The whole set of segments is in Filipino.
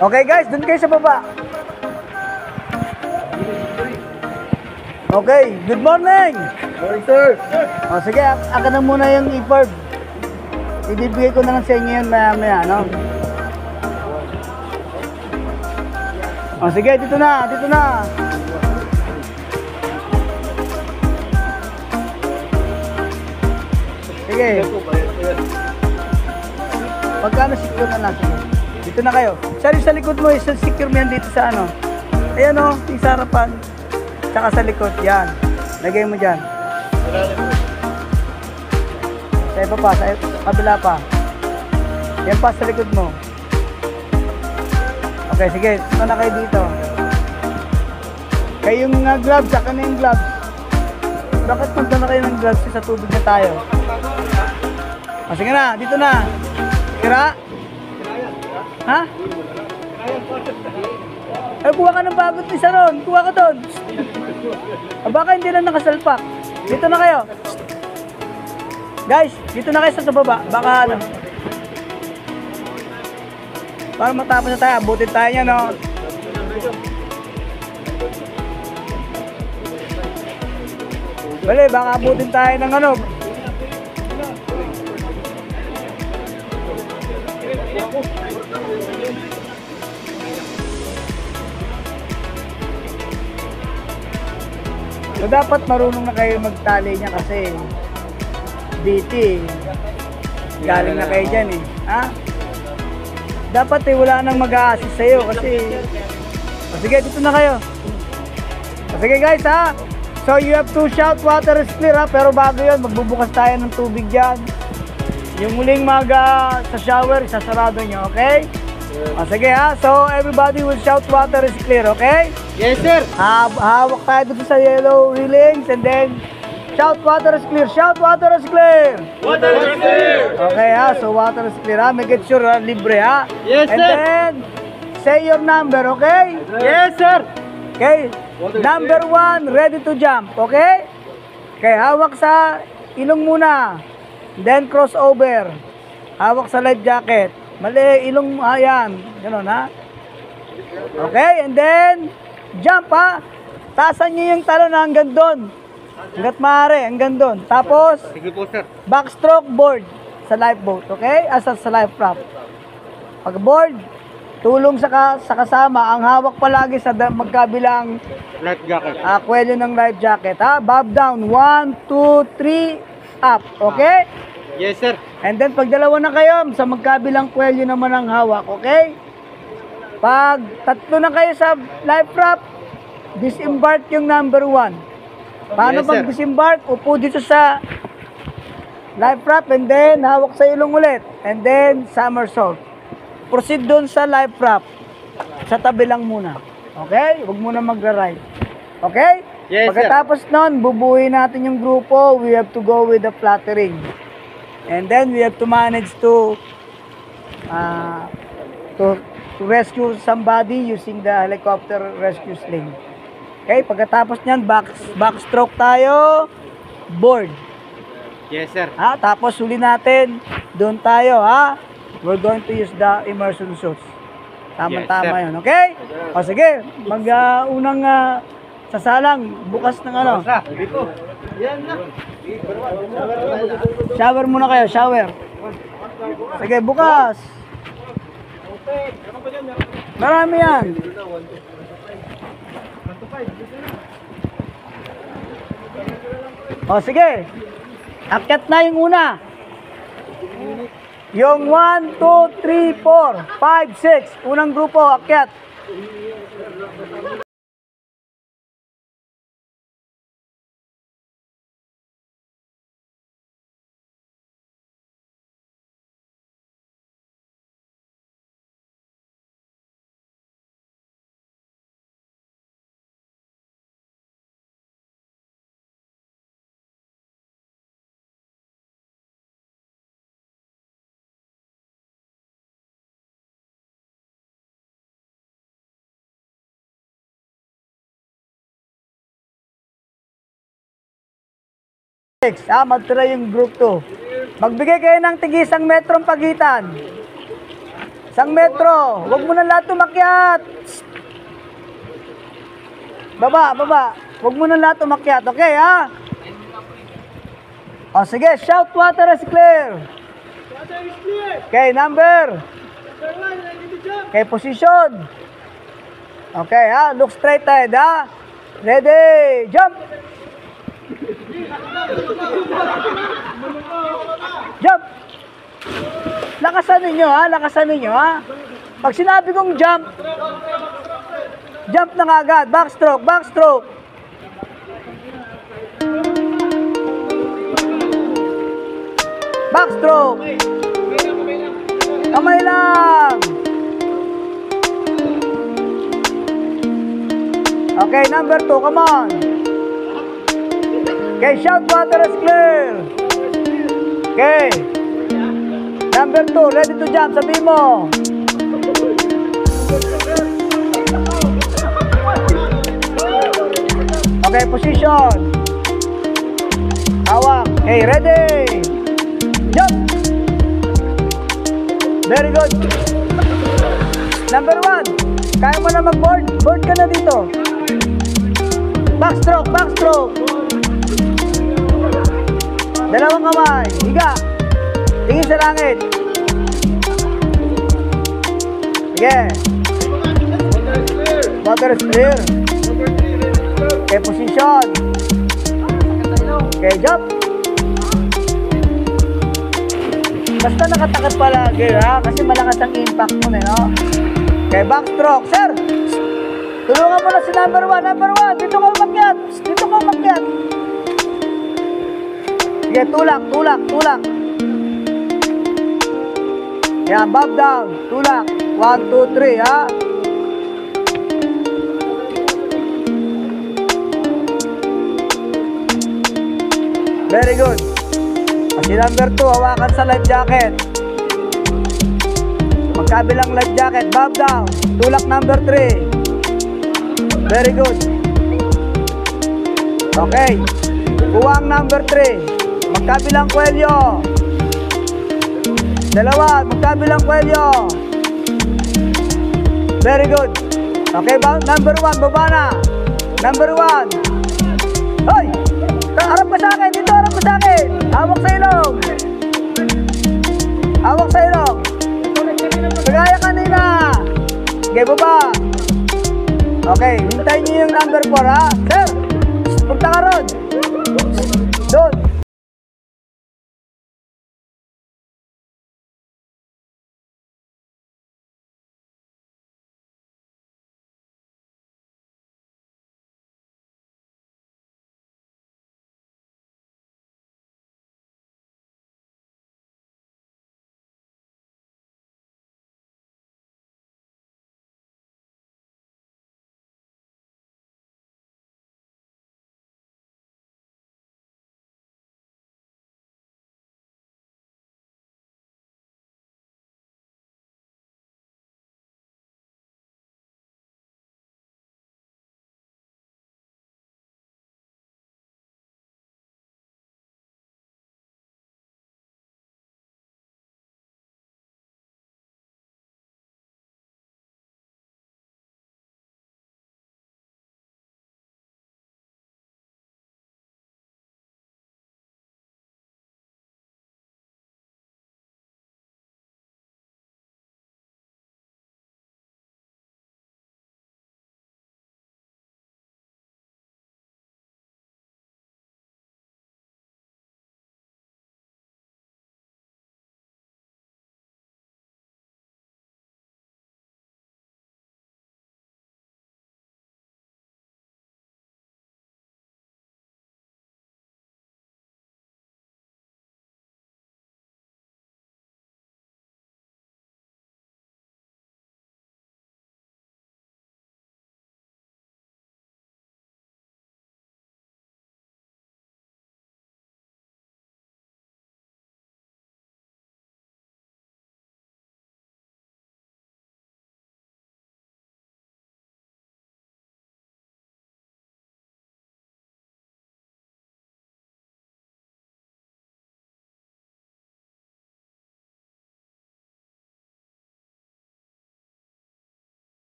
Okay guys, dun kayo sa baba. Okay, good morning. Morning, sir. O sige, aka na muna yung e-bird. Ibibigay ko na lang sa inyo yun maya-maya, no? O sige, dito na, dito na. Sige. Pagkano secure na lang? Sige. Dito na kayo. Sorry, sa likod mo, secure mo yan dito sa ano. Ayan o, yung sa harapan. Tsaka sa likod, yan. Lagay mo dyan. Sa iba pa, sa kabila pa. Yan pa sa likod mo. Okay, sige. Ito na kayo dito. Kayo yung gloves, saka na yung gloves. Bakit punta na kayo ng gloves sa tubig na tayo? O, sige na, dito na. Kira? Ha? Ay, kuha ka ng bagot ni Saron. Kuha ka doon. Baka hindi na nakasalpak. Dito na kayo. Guys, dito na kayo sa baba. Baka ano. Para matapos na tayo. Abutin tayo niya, no? Bale, baka abutin tayo ng ano. So, dapat marunong na kayo magtali niya kasi BT galing na kayo dyan eh. Ha? Dapat eh wala nang mag-a-assist sa'yo kasi sige, dito na kayo. Sige guys ha. So you have to shout water is clear ha. Pero bago yun, magbubukas tayo ng tubig dyan. Yung muling sa shower, sasarado nyo, okay? Sige ha. So everybody will shout water is clear, okay? Yes, sir. Hawak tayo dito sa yellow railings and then shout water is clear. Shout water is clear. Water is clear. Okay ha, so water is clear ha. Make it sure libre ha. Yes, and sir. And then say your number, okay? Yes, sir. Okay. Number 1, ready to jump, okay? Okay, hawak sa ilong muna. Then cross over. Hawak sa life jacket. Mali, ilong, ayan. Ganun ha. Okay, and then jump ha. Tasan nyo yung talon hanggang doon. Hanggat maaari, hanggang doon. Tapos, Sige po, sir. backstroke board sa lifeboat, okay? Asa sa life raft. Pag board, tulong sa kasama. Ang hawak palagi sa magkabilang Life jacket. kwelyo ng life jacket, ha? Bob down. 1, 2, 3, up, okay? Yes, sir. And then, pag dalawa na kayo, sa magkabilang kwelyo naman ang hawak, okay? Pag tatlo na kayo sa life raft, disembark yung number 1. Paano Yes, pag sir. disembark? Upo dito sa life raft and then hawak sa ilong ulit. And then somersault. Proceed doon sa life raft. Sa tabi lang muna. Okay? Huwag muna magra-ride. Okay? Yes, Pagkatapos nun, bubuuin natin yung grupo. We have to go with the fluttering. And then we have to manage to rescue somebody using the helicopter rescue sling. Okay, pagkatapos niyan, backstroke tayo, board. Yes, sir. Ha? Tapos huli natin, doon tayo, ha? We're going to use the immersion suits. Tama-tama Yes, yun, okay? O sige, unang sasalang, bukas ng ano. Yan na. Shower muna kayo, shower. Sige, bukas. Marami yan. O sige. Akyat na yung una. Yung 1, 2, 3, 4, 5, 6. Unang grupo, akyat. Magtira yung group 2. Magbigay kayo ng tig-1 metrong pagitan. Isang metro. Huwag mo na lahat umakyat. Baba, baba. Huwag mo na lahat umakyat. Okay, ha? O, sige. Shout, water is clear. Okay, number. Okay, position. Okay, ha? Look straight ahead, ha? Ready, jump! Jump! Lakasan ninyo, ha? Lakasan ninyo, ha? Pag sinabi kong jump, jump na nga agad. Backstroke, backstroke. Backstroke. Kamay lang. Okay, number 2, come on. Okay, shout, water is clear. Okay. Number 2, ready to jump, sabi mo. Okay, position. Hawak. Okay, ready. Jump. Very good. Number 1, kaya mo na mag-board? Board ka na dito. Backstroke, backstroke. Dalawang kamay. Higa. Tingin sa langit. Sige. Water is clear. Okay, position. Okay, jump. Basta nakatakot palagi, ha? Kasi malakas ang impact mo, no? Okay, backstroke. Sir, tulungan mo na si number 1. Number 1, dito ka umakyat. Dito ka umakyat. Sige, tulak, tulak, tulak. Yan, bob down. Tulak. 1, 2, 3, ha? Very good. Si number 2, hawakan sa life jacket. Magkabilang life jacket, bob down. Tulak number 3. Very good. Okay. Kuwang number 3. Magkabilang kwelyo. Dalawa, magkabilang kwelyo. Very good. Okay, number 1, baba na. Number 1. Hoy! Harap ka sa akin, dito harap ka sa akin. Hawak sa ilong. Hawak sa ilong. Kagaya kanina. Okay, baba. Okay, hintayin niyo yung number 4, ha? Sir, punta ka ron. Doon.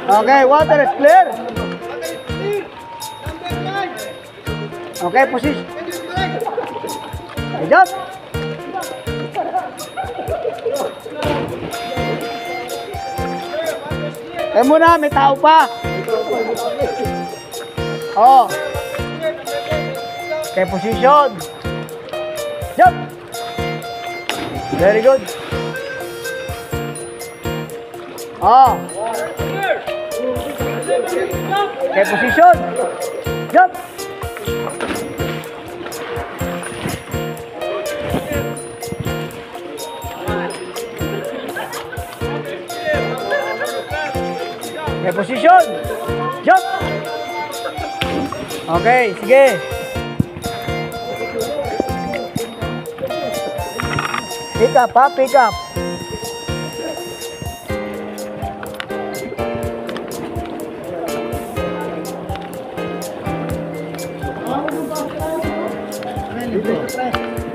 Okay, water is clear. Okay, position. Good job. Eh muna, may tao pa. Oh. Okay, position. Jump. Very good. Oh. Okay, position. Jump. Okay, position. Jump. Okay, sige. Pick up, ha? Pick up.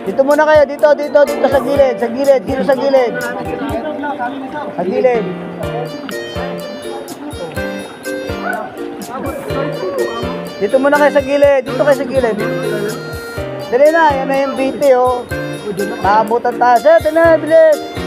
Dito muna kayo, dito sa gilid, dito sa gilid. Sa gilid. Dito muna kayo sa gilid, dito kayo sa gilid. Dali na, yan na yung BT, oh. Naabutan tayo. Sir, dali na, bilis.